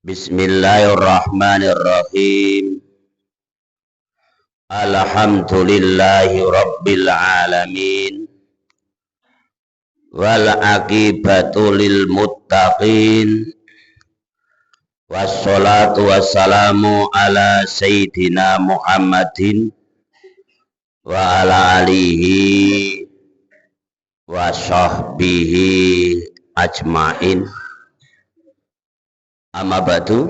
Bismillahirrahmanirrahim. Alhamdulillahi rabbil alamin. Wal aqibatu lil muttaqin. Wassalatu wassalamu ala sayyidina Muhammadin wa ala alihi wa sahbihi ajmain. Amma ba'du.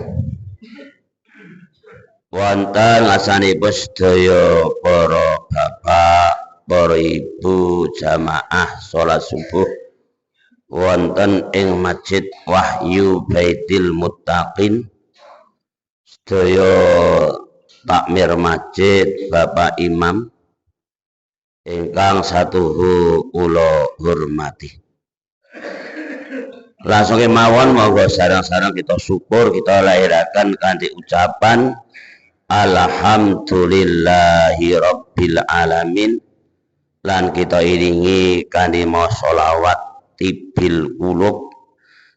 Wonten ngasanipun sedaya para bapak, para ibu jamaah salat subuh wonten ing Masjid Wahyu Baitil Muttaqin. Sedaya takmir masjid, Bapak Imam ingkang satuhu kula hormati. Langsung kemawon monggo sareng-sareng kita syukur, kita lahiraken kanthi ucapan alhamdulillahi rabbil alamin, lan kita iringi kanthi maos sholawat tibil qulub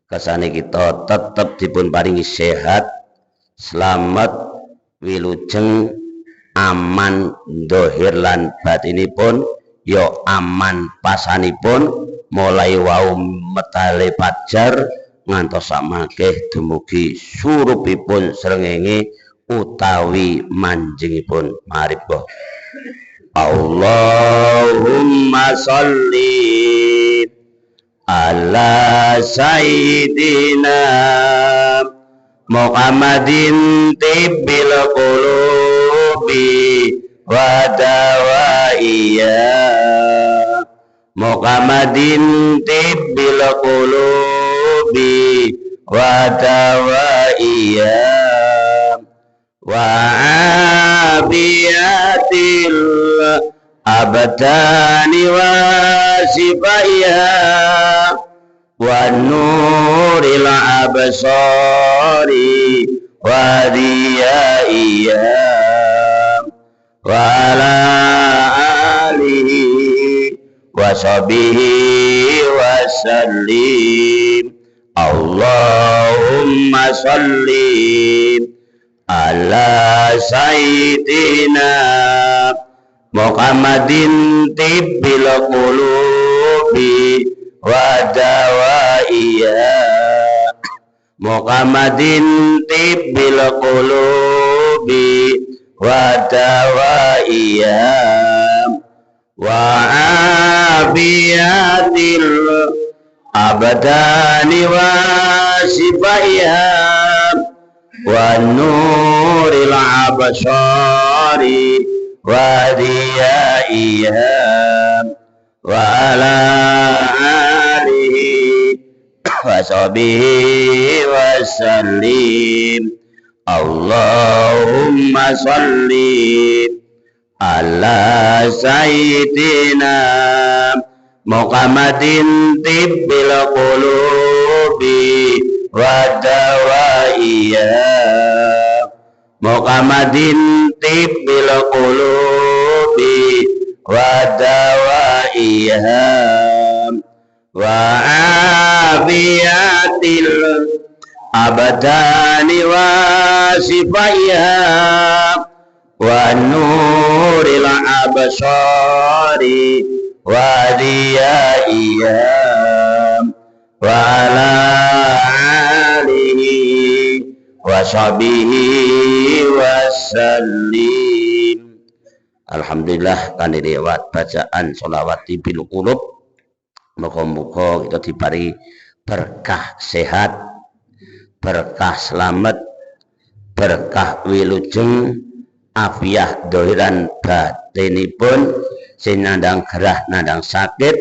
kesane kita tetep dipun paringi sehat, selamat, wilujeng, aman dohir lan batinipun, ya aman pasanipun mulai wau metale pajar ngantos samakeh dumugi surupipun srengenge utawi manjingipun. Maripun Allahumma sholli ala sayyidina Muhammadin tibbil qulubi wa dawaiyah, Muhammadin tibbil qulubi wa dawaiyah, wa abiyatil abdani wa sifaiha, wa nuril absari wa diyaiyah, wa ala alihi wa sahbihi wa sallim. Allahumma sholli ala sayyidina Muhammadin tibbil qulubi wa dawaiyah, Muhammadin tibbil qulubi wa dawaiyah, wa abiyatil abdani wa sifaiha, wa nuril absari wa diyaiyah, wa ala alihi wa sahbihi wa sallim. Allahumma sholli ala sayyidina Muhammadin tibbil qulubi wa dawaiyah, Muhammadin tibbil qulubi wa dawaiyah, wa afiyatil abdani wa sifaiha, wa nuril absari wa diyaiyah, wa ala alihi wa sahbihi wa sallim. Alhamdulillah kan lewat bacaan sholawat tibil qulub, muga-muga kita diberi berkah sehat, berkah selamat, berkah wilujeng, afiah dohiran batinipun, sing nandang gerah nandang sakit,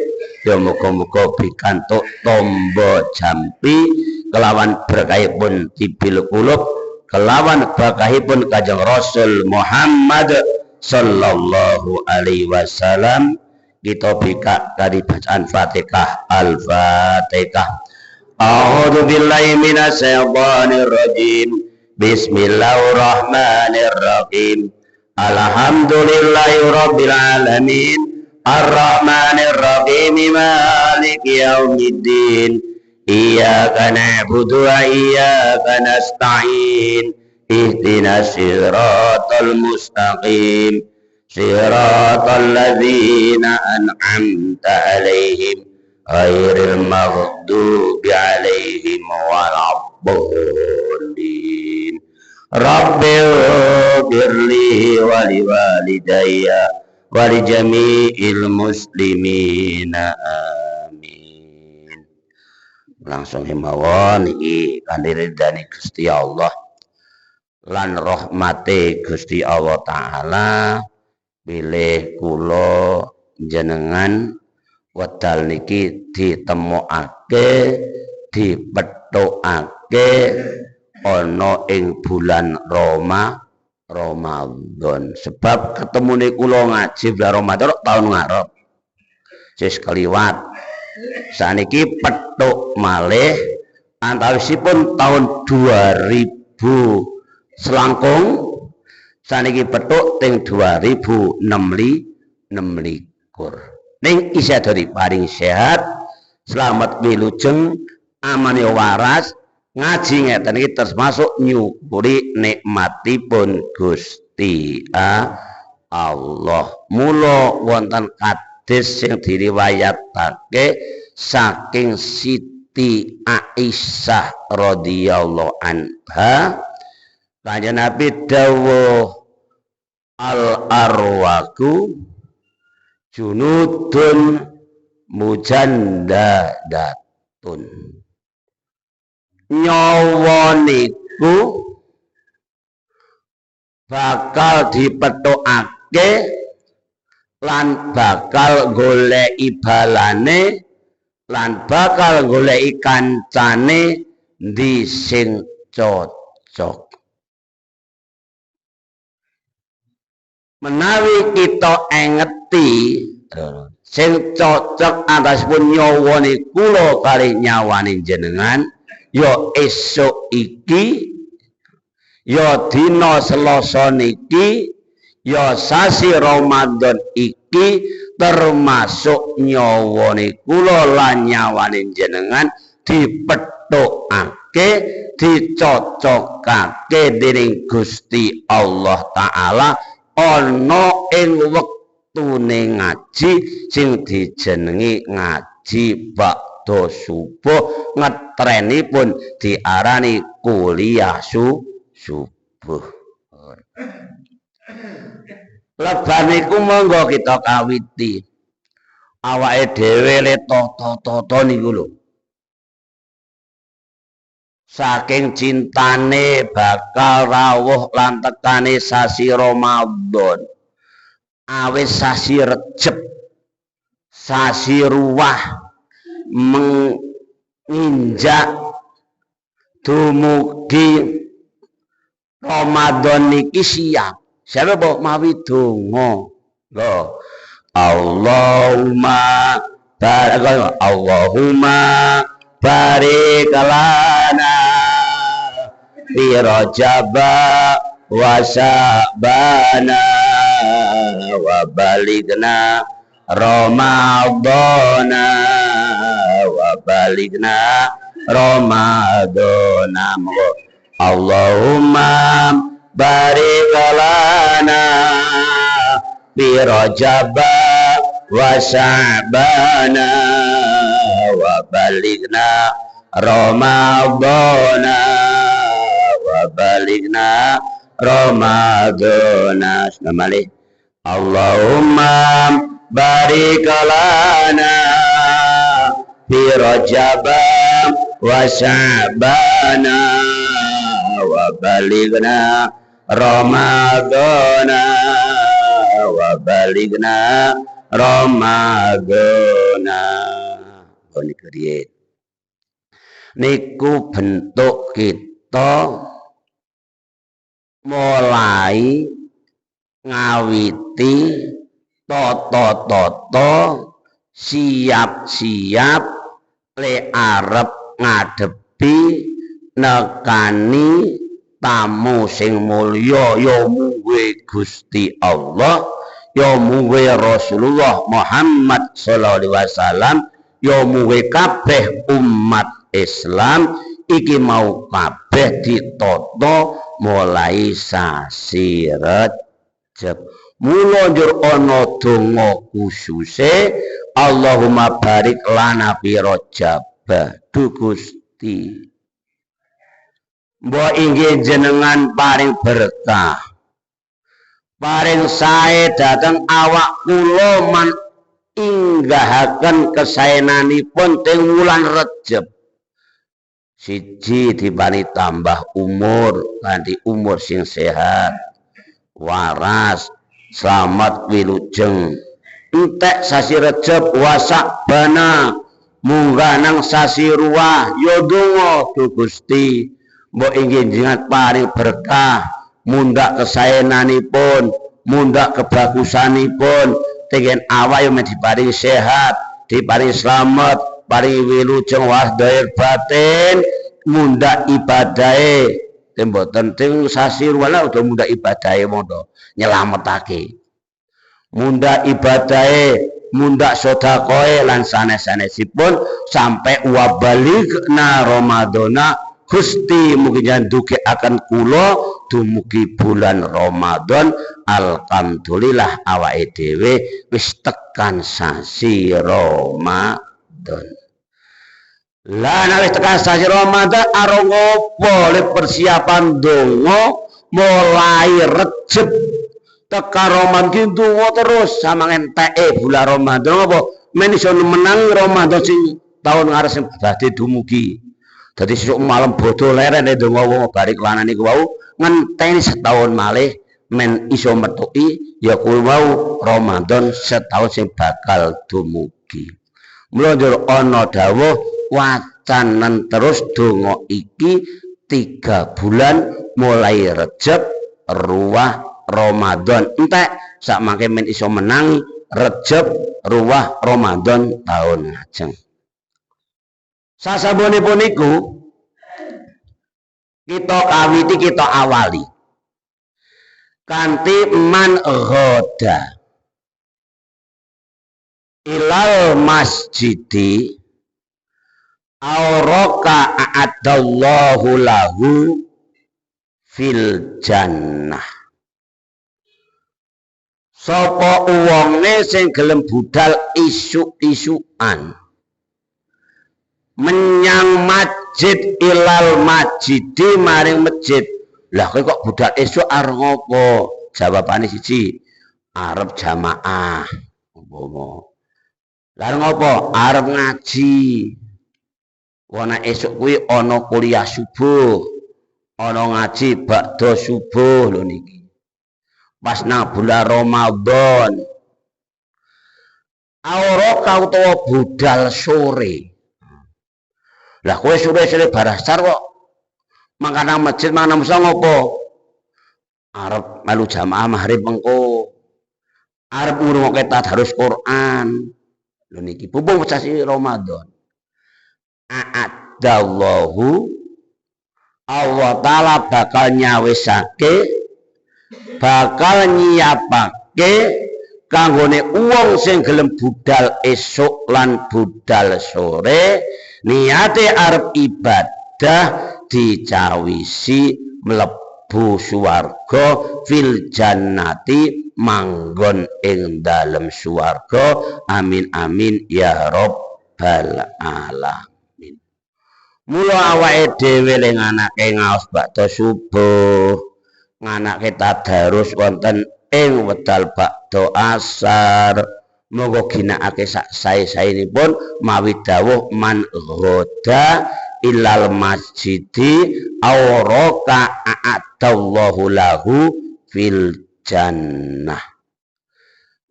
ya muga-muga pikantuk tombo jampi kelawan berkahipun tibil qulub, kelawan berkahipun Kanjeng Rasul Muhammad sallallahu alaihi wasallam. Kita bika dari bacaan Fatihah. Al-Fatihah. A'udzu billahi minasyaitonir rajim. Bismillahirrahmanirrahim. Alhamdulillahi rabbil alamin. Ar-Rahmanir Rahim. Maliki yaumiddin. iyyaka na'budu wa iyyaka nasta'in ihdinas siratal mustaqim siratal ladzina an'amta 'alaihim ghairil maghdubi 'alaihim waladdallin. Rabbighfirli wa liwalidayya wa li jami'il muslimina amin. Langsung himawon iki kanthi ridhani Gusti Allah lan rahmate Gusti Allah taala bilih kula jenengan wedal niki ditemokake dipethukake ana ing bulan Ramadan. Sebab ketemune kula ngaji bulan Ramadan tahun ngarep wis keliwat. Saniki pethuk malih antawisipun tahun 2000 selangkung saniki pethuk teng 2026 ning isih dari paring sehat selamat wilujeng amane waras ngaji ngeten iki termasuk nyukuri nikmatipun Gusti Allah. Mula wonten hadis sing diriwayatake saking Siti Aisyah radhiyallahu anha, kanjeng Nabi dawuh al arwaku junudun mujandadatun. Nyawa niku bakal dipethukake lan bakal goleki balane lan bakal goleki kancane ndi sing cocok. Menawi kita engeti sing cocok atasipun nyawa niku kula kali nyawane jenengan ya esuk iki ya dina Selasa niki ya sasi Ramadan iki termasuk nyawane kula lan nyawane jenengan dipethukake dicocokake dening Gusti Allah taala ana ing wektune ngaji sing dijenengi ngaji bakda subuh ngetrenipun diarani kuliah subuh. Leban niku monggo kita kawiti awake dhewe le toto niku lho. Saking cintane bakal rawuh lan tekane sasi Ramadan. Awis sasi Recep, sasi Ruwah menginjak dumugi Ramadan niki siap. Siapa bawa mawi donga. Lho. Allahumma barik lana fi Rajaba wa Sya'bana wa balighna Ramadana wa balighna Ramadana. Allahumma barik lana fi Rajaba wa Sya'bana wa balighna Ramadana wa balighna Ramadana. Namale Allahumma barik lana fi Rajaba wa Sya'bana wa balighna Ramadana wa balighna Ramadana. Niku bentuk kita mulai ngawiti toto siap-siap le arep ngadepi nekani tamu sing mulya ya muwe Gusti Allah ya muwe Rasulullah Muhammad sallallahu alaihi wasallam ya muwe kabeh umat Islam iki mau kabeh ditata mulai sasi Rajab. Mula njur ana donga khususe Allahumma barik lana fi Rajab. Du Gusti mbok inggih jenengan paring berkah paring sae dhateng awak kula man inggahaken kesaenanipun teng wulan Rejab. Siji dipani tambah umur kanthi umur sing sehat, waras, slamet wilujeng. Entek sasi Rejab wasak bana munggah nang sasi ruwah ya donga Du Gusti mbok inggih jenengan paring berkah mundak kesaenanipun mundak kebagusanipun tegen awak yang diparingi sehat diparingi slamet paringi wilujeng wahdahir batin mundak ibadahe mboten teng sasi ruwah udah mundak ibadahe mondo nyelametake mundak ibadahe mundak sedekah lan sanes-sanesipun sampai wabaligna Ramadana Gusti mugi nyanduke akan kula dumugi bulan Ramadan alhamdulillah awake dhewe wis tekan sasi Ramadan. Lah nek wis tekan sasi Ramadan arep ngopo le persiapan donga mulai Rejab teka Ramadan donga terus sama ngenteke bulan Ramadan apa men iso menang Ramadan sing tahun ngarep sing badhe dumugi. Dadi sesuk malam bodho leren donga wong barik lanang niku wau ngenteni setahun malih men iso metuki ya kuwi wau Ramadan setahun sing bakal dumugi. Mula njur ana dawuh wacanen terus donga iki 3 bulan mulai Rejab ruwah Ramadan entek sak mangke men iso menangi Rejab ruwah Ramadan tahun lajeng. Sasabunipun niku kita kawiti kita awali kanthi man ghoda ilal masjidi auraka a'adallahu lahu fil jannah. Sapa wonge sing gelem budal isuk-isukan menyang masjid ilal masjidi maring masjid. Lah kowe kok budal esuk arep ngopo? Jawabane siji, arep jamaah. Umpama. Lah ngopo? Arep ngaji. Wana esuk kuwi ana kuliah subuh. Ana ngaji bakda subuh lho niki. Pas nang bulan Ramadan. Auraka utawa budal sore. Lah kowe sore-sore barasar kok mangkat nang masjid mangan musa ngopo? Arep melu jamaah maghrib mengko. Arep ngrungokke tadarus Quran. Lho niki pupuh sasi Ramadan. A'adallahu Allah taala bakal nyawisake bakal nyiapake kanggone wong sing gelem budal esuk lan budal sore niate arep ibadah dicawisi mlebu swarga fil jannati manggon ing dalem swarga amin amin ya rabbal alamin. Mula awake dhewe ling anake ngaos bakda subuh nganake tadarus wonten ing wedal bakda asar moga ginakake sak sae-saenipun mawi dawuh man ghoda ilal masjidi auraka a'adallahu lahu fil jannah.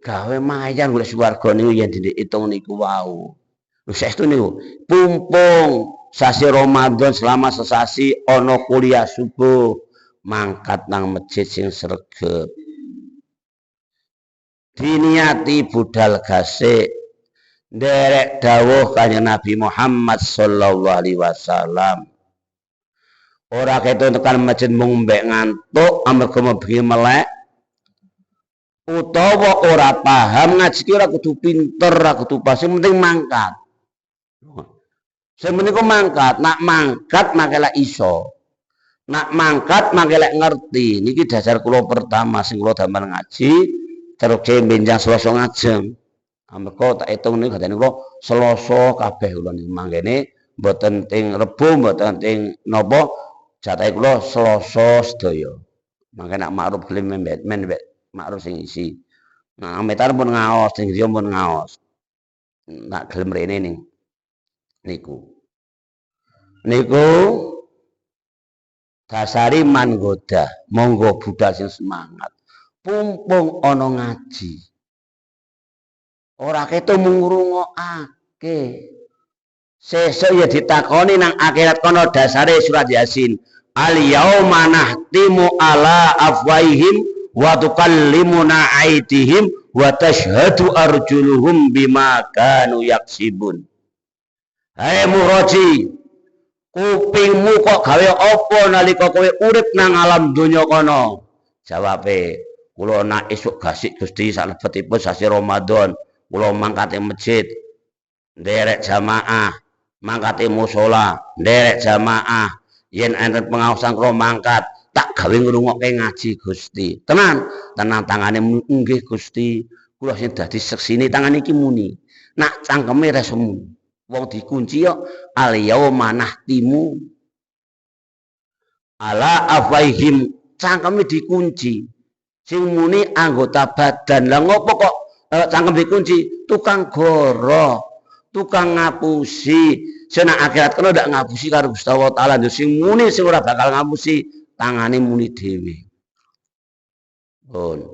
Gawe mayan golek swarga niku yen diitung niku wau. Lho saestu niku pumpung sasi Ramadan selama sesasi ana kuliah subuh mangkat nang masjid sing sregep. Diniati budal gasik nderek dawuh kanjeng Nabi Muhammad sallallahu alaihi wasallam ora keton tekan masjid mung mbek ngantuk amarga bengi melek utawa ora paham ngaji ki ora kudu pinter ora kudu pas penting mangkat Sing menika mangkat, nak mangkat makelah iso. Nak mangkat makelah ngerti. Niki dasar kula pertama sing kula damel ngaji, terus benjang Selasa ngajeng. Amarga tak hitung niku gadane kula Selasa kabeh kula niku manggene mboten teng Rebo, mboten teng napa jatahe kula Selasa sedaya. Mangke nak makruf gelem men makruf sing isi. Nah, metar pun ngaos, sing griya pun ngaos. Nak gelem rene ning niku. Niku dasari manggoda, monggo budal sing semangat. Pumpung ana ngaji. Ora keto mung ngrungokake. Sesuk ya ditakoni nang akhirat kono dasare surat Yasin. Al yauma nahtimu ala afwaihim wa tukallimuna aydihim wa tashhadu arjuluhum bima kanu yaksibun. Hai muroji, kupingmu kok gawe apa nalika kowe urip nang alam donya kono? Jawabe, kula nak esuk gasik Gusti salebetipun sasi Ramadan. Kula mangkate masjid, nderek jamaah, mangkate musala, nderek jamaah. Yen enten pengaosan kula mangkat, tak gawe ngrungokke ngaji Gusti. Tenan tangane nggih Gusti. Kula sing dadi seksine tangan iki muni. Nak cangkeme resemu. Wong dikunci yo al yauma nahtimu ala afaihim, cangkeme dikunci. Sing muni anggota badan. Lah ngopo kok cangkem dikunci? Tukang goro, tukang ngapusi. Sena akhirat kena ndak ngapusi karo Gusti Allah Taala. Sing muni sing ora bakal ngapusi, tangane muni dhewe. Pun.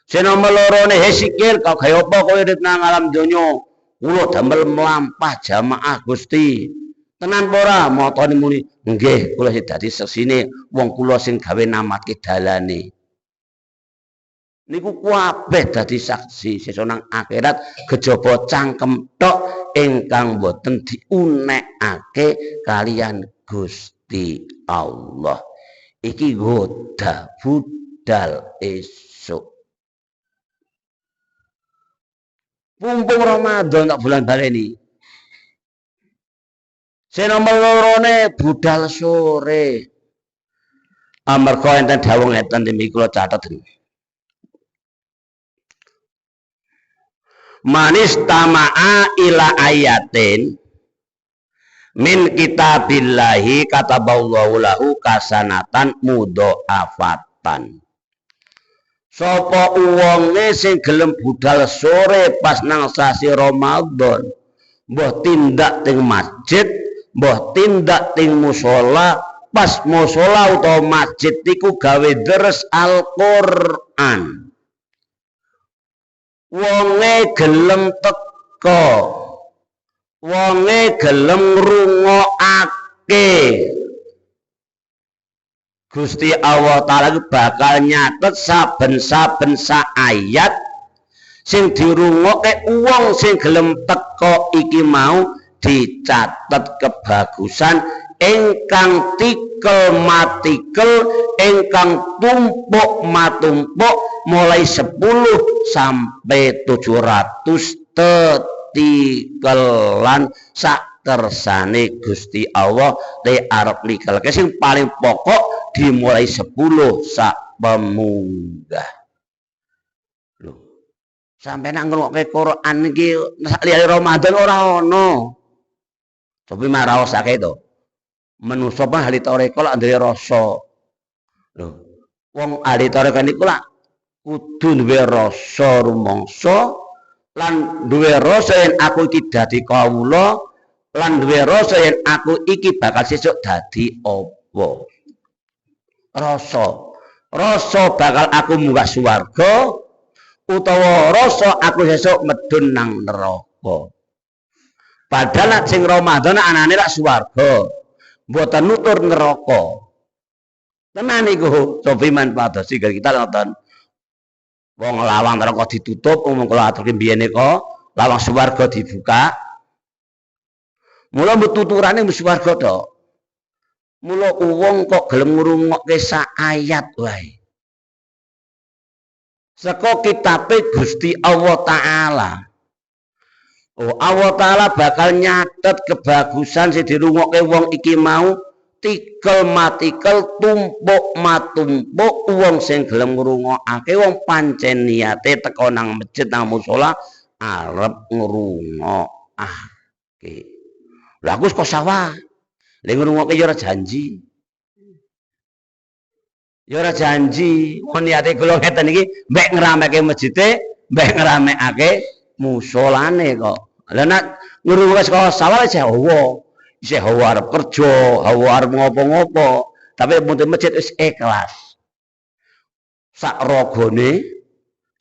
Sena melorone hesikir kok gawe apa kowe urip nang alam donya? Kula damel mlampah jamaah Gusti. Tenan apa ora? Matane muni, nggih, kula sing dadi seksine wong kula sing gawe namatke dalane. Niku kabeh dadi saksi sesuk nang akhirat kejaba cangkem tok ingkang boten diunekake kalian Gusti Allah. Iki goda budal esuk. Pumpung Ramadan tak bulan baleni. Senomer lorone budal sore. Amarga enten dawuh ngeten niki kula catet. Manis tama'a ila ayatin min kitabillahi kataballahu lahu kasanatan mudhoafatan. Sapa wonge sing gelem budal sore pas nang sasi Ramadan, mbah tindak teng masjid, mbah tindak teng musala, pas musala utawa masjid iku gawe deres Al-Qur'an. Wonge gelem teka, wonge gelem ngrungokake, Gusti Allah Ta'ala bakal nyatet saben-saben ayat sing dirungokke wong sing gelem teka iki mau dicatet kebagusan ingkang tikel matikel ingkang tumpuk matumpuk mulai 10 sampai 700 tetikelan sak kersane Gusti Allah te arep nikelke sing paling pokok dimulai 10 sak pemunggah. Lho, sampai nang ngrungokke Quran iki sak liyane Ramadan ora ono. Coba maraosake to. Manusa pan ahli toreko lak duwe rasa. Lho, wong ahli toreko niku lak kudu duwe rasa rumangsa lan duwe rasa yen aku iki dadi kawula lan duwe rasa yen aku iki bakal sesuk dadi apa. Rasa bakal aku munggah swarga utawa rasa aku sesuk medhun nang neraka. Padahal sing Ramadan anane lak swarga. Mboten nutur neraka. Tenan niku cobi manfaat sigar kita nonton. Wong lawang neraka ditutup umum kula aturke biyen nika lawang swarga dibuka. Mula tuturane mesti swarga tok. Mula wong kok gelem ngrungokke sak ayat wae. Saka kitabe Gusti Allah Ta'ala. Oh, Allah Ta'ala bakal nyatet kebagusan sing dirungokke wong iki mau tikel matikel tumpuk matumpuk wong sing gelem ngrungokake wong pancen niate teko nang masjid nang musala arep ngrungokake. Lah aku kok sawah. Lha ngrungokke ya ora janji. Ya ora janji, wong niate kula ngeten iki mbek ngrameke masjide, mbek ngramekake musolane kok. Lah nek ngrungokke saka sawah isih hawa. Isih hawa arep kerja, hawa arep ngopo-ngopo, tapi mun masjid wis ikhlas. Sak ragane,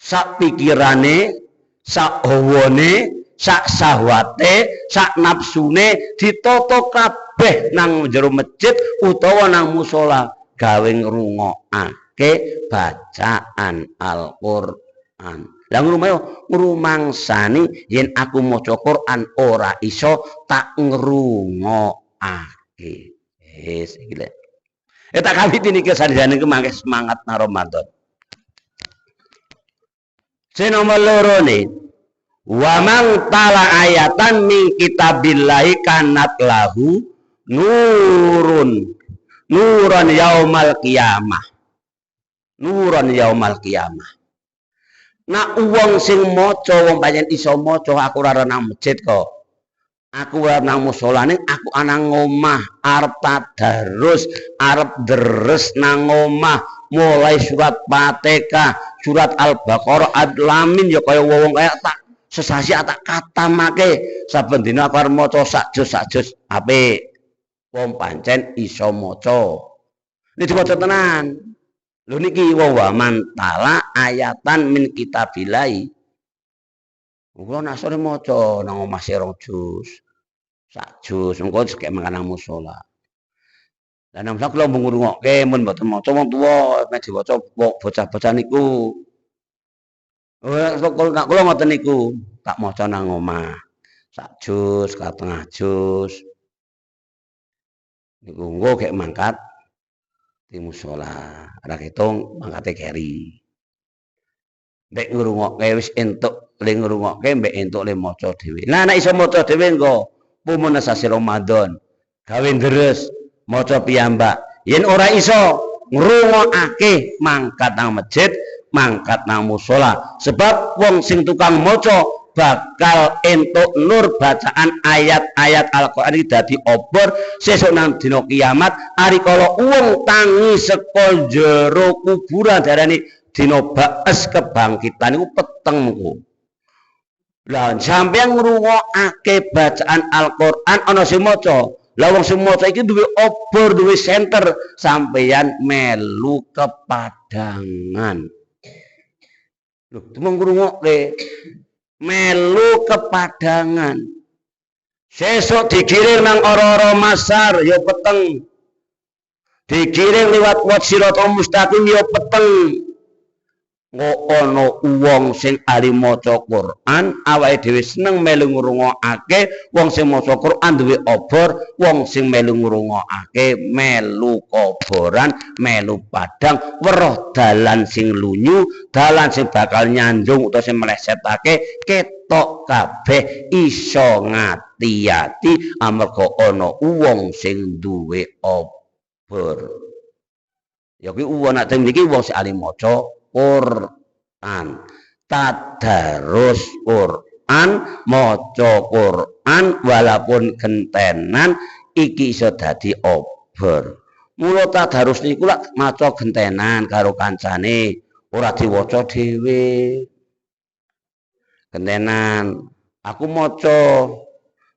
sak pikirane, sak hawane, sak sahwate, sak nafsune ditoto kabeh nang jero masjid utawa nang musala gawe ngrungokake bacaan Al-Qur'an. Lah ngrumangsani yen aku maca Quran ora iso tak ngrungokake. Wis iki lho. Tak kawiti niki sanjane kemangke semangat na Ramadan. Sing nomor loro ne wa man tala ayatan min kitabillahi kanat lahu nuran yaumal qiyamah. Nuran yaumal qiyamah. Nak wong sing maca wong pancen iso maca aku ora nang masjid kok. Aku ora nang musala ning aku ana ngomah arep tadarus, arep deres nang omah mulai surat Fatihah, surat Al-Baqarah, Ad-Lamin ya kaya wong kaya tak sesasi tak katamake saben dina aku arep maca sak juz apik. Wong pancen iso maca. Nek diwaca tenan. Lho niki wa mantala ayatan min kitabilai. Kula nak sore maca nang omah serong juz. Sak juz engko sekek mangkana musala. Lah nang kula ngrungokke mun mboten maca wong tuwa nek diwaca bocah-bocah niku. Nek kula ngoten niku tak maca nang omah. Sak juz, setengah juz. Niku engko gek mangkat di musala, ora ketung mangkate keri. Mbek ngrungokke wis entuk le ngrungokke mbek entuk le maca dhewe. Lah nek iso maca dhewe engko pumene sasi Ramadan, gawe deres maca piyambak. Yen ora iso ngrungokake mangkat nang masjid, mangkat nang musala. Sebab wong sing tukang maca bakal entuk nur bacaan ayat-ayat Al-Qur'an iki dadi obor sesuk nang dina kiamat ari kala wong tangi saka jero kuburan darani dina baes kebangkitan iku peteng ku. Lah sampeyan ngrungokake bacaan Al-Qur'an ana sing maca. Lah wong sing maca iki duwe obor, duwe senter sampeyan melu kepadangan. Lho, demung ngrungokke melu kepadangan. Sesuk digiring nang ora-ora masar ya peteng. Digiring liwat Siratal Mustaqim ya peteng. Ana wong sing ahli maca Quran, awake dhewe seneng melu ngrungokake, wong sing maca Quran duwe obor, wong sing melu ngrungokake melu koboran, melu padang, weruh dalan sing lunyu, dalan sing bakal nyandung utawa sing melesetake, ketok kabeh iso ngati-ati amarga ana wong sing duwe obor. Ya kuwi wong nek niki wong sing ahli maca Quran, tadarus Quran, maca Quran walaupun gentenan iki iso dadi obor. Mula tadarus niku lak maca gentenan karo kancane, ora diwaca dhewe. Gentenan, aku maca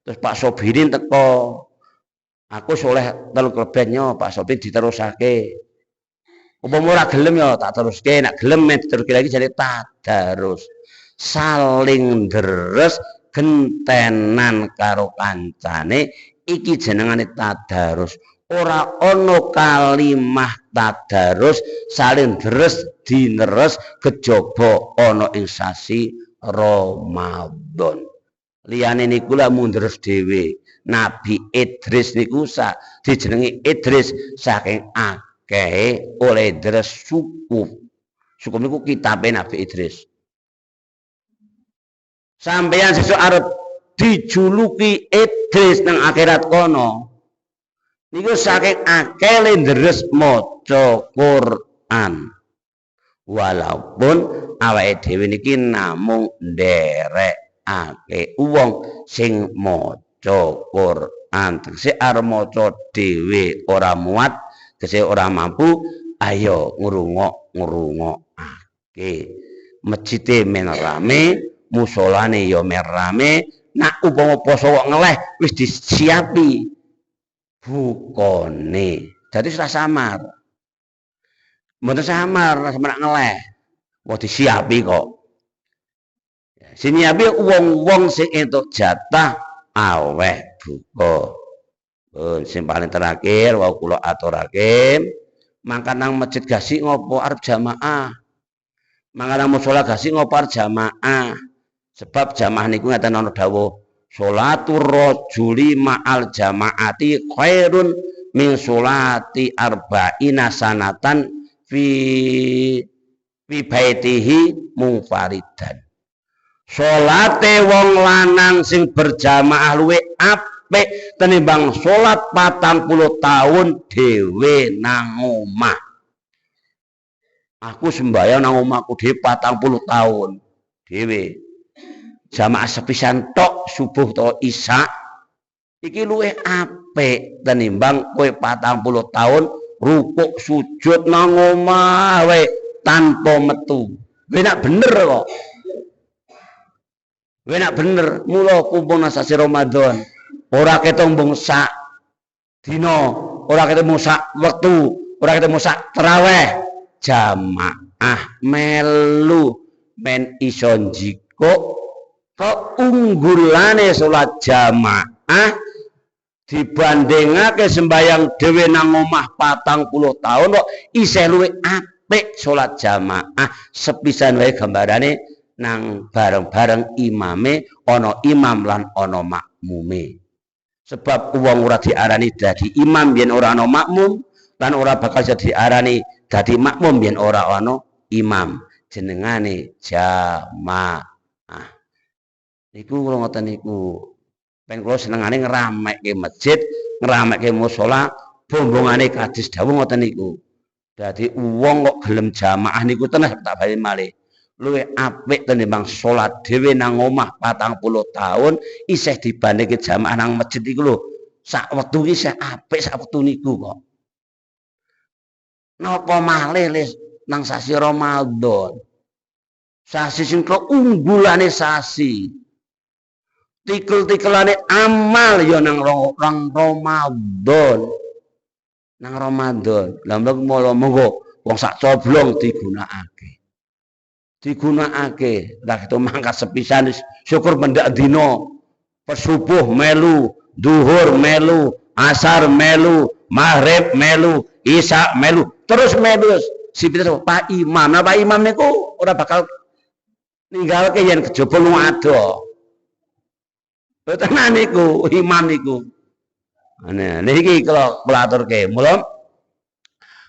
terus Pak Sobirin teko. Aku soleh telu klebenyo Pak Sobirin diterusake. Upama ora gelem ya tak teruske, nek gelem diteruske lagi jadi tadarus. Saling deres gentenan karo kancane iki jenengane tadarus. Ora ana kalimah tadarus saling deres dineres kejaba ana ing sasi Ramadan. Liyane niku lak mung deres dhewe. Nabi Idris niku dijenengi Idris saking oleh deres sukup. Sukup niku kitabe Nabi Idris. Sampeyan sesuk arep dijuluki Idris nang akhirat kono niku saking akeh ndres maca Quran. Walaupun awake dhewe niki namung nderekake wong sing maca Quran, tegese arep maca dhewe ora muat, tegese ora mampu, ayo ngrungokake. Masjide men rame, musolane ya men rame, nak upama poso kok ngeleh wis disiapi bukane. Dadi ora samar. Mboten samar ngeleh. Wong disiapi kok. Sing nyiapi wong-wong sing entuk jatah aweh buka. Sing paling terakhir wau kula aturake, mangkat nang masjid Gasik ngopo arep jamaah. Mangkat nang musala Gasik ngopo arep jamaah. Sebab jamaah niku ngaten ana dawuh, sholatur rajuli ma'al jamaati khairun min sholati arba'ina sanatan fi baitihi munfaridan. Salate wong lanang sing berjamaah luwe apik tenimbang salat 40 tahun dhewe nang omah. Aku sembahyang nang omahku dhewe 40 tahun dhewe. Jamaah sepisan tok subuh to isya iki luwe apik tenimbang kowe 40 tahun rukuk sujud nang omah wae tanpa metu. Kowe nak bener kok. Kowe nak bener, mula kumpul sasi Ramadan. Ora ketembung sak dina, ora ketemu sak wektu, ora ketemu sak tarawih. Jamaah melu men iso njiko keunggulane salat jamaah dibandingake sembayang dhewe nang omah 40 tahun kok isih luwih apik salat jamaah sepisan wae gambarane nang bareng-bareng imame ana imam lan ana makmume. Sebab wong ora diarani dadi imam yen ora ana makmum lan ora bakal diarani dadi makmum yen ora ana imam. Jenengane jamaah. Niku kula ngoten niku. Pen kula senengane ngeramekke masjid, ngeramekke musala, bombongane kadis dawuh ngoten niku. Dadi wong kok gelem jamaah niku tenan tak bali malih. Luwih apik tenimbang salat dhewe nang omah 40 tahun isih dibandingke jamaah nang masjid iku lho. Sak wektu iki isih apik sak wektu niku kok. Napa malih nang sasi Ramadan. Sasi sing keunggulane sasi. Tikel-tikelane amal ya nang Ramadan. Nang Ramadan. Lah monggo wong sak coblong digunakake. Digunakake. Lah itu mangkat sepisan syukur mendak dina. Pesubuh melu, duhur melu, asar melu, maghrib melu, isya melu, terus melu. Sipiter Pak Imam. Nah Pak Imam niku ora bakal ninggalke yen kejaba lu ado. Tenan niku imam niku. Nah, niki kula aturke. Mula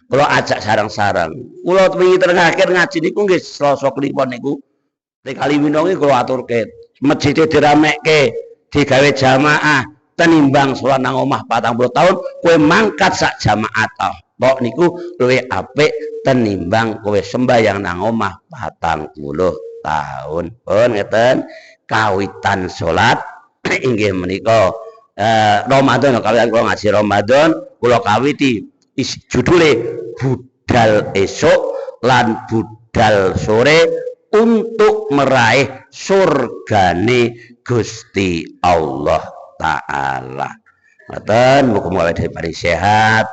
kula ajak sareng-sareng. Kula wingi teng akhir ngaji niku nggih Selasa kliwon niku. Teng Kaliwino iki kula aturke. Masjid diramekke, digawe jamaah tenimbang salat nang omah 40 tahun, kowe mangkat sak jamaah toh. Kok niku luwih apik tenimbang kowe sembahyang nang omah 40 tahun. Pun ngeten kawitan salat inggih menika Ramadan kawitan kula ngaji Ramadan kula kawiti judule budal esuk lan budal sore untuk meraih surgane Gusti Allah Ta'ala. Ngoten muga-muga dipari sehat,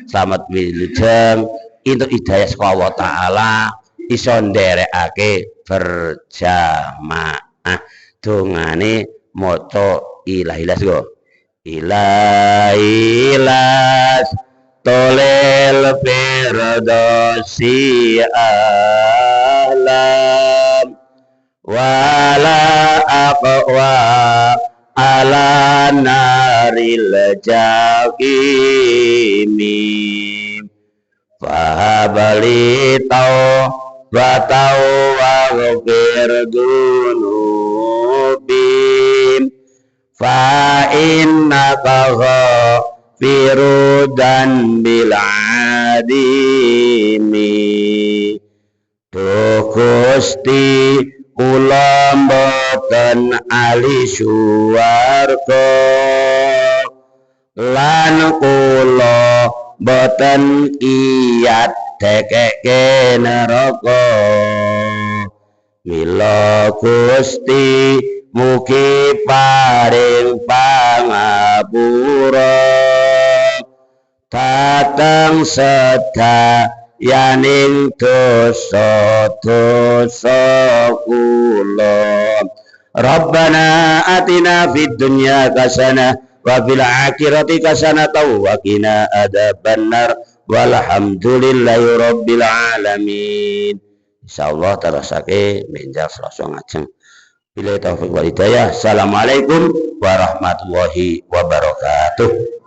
selamat wilujeng, entuk hidayah saka Allah Ta'ala, iso nderekake berjamaah. Dongane maca ilahilas go. Ilahilas tolel firdausi alam wala aqwa ala naril jahimi fahabali taubatan wa ghafir dunubi fa innaka ghafirud bil adimi. Duh Gusti kula mboten ahli swarga lan kula mboten kiyat dekeke neraka. Mila Gusti mugi paring pangapura dhateng sedayaning dosa-dosa kula. Rabbana atina fid dunya hasanah wa fil akhirati hasanah wa qina adzabannar walhamdulillahi rabbil alamin. Insyaallah terasake menjal selasa ngajeng. Bila taufik wal hidayah. Assalamualaikum warahmatullahi wabarakatuh.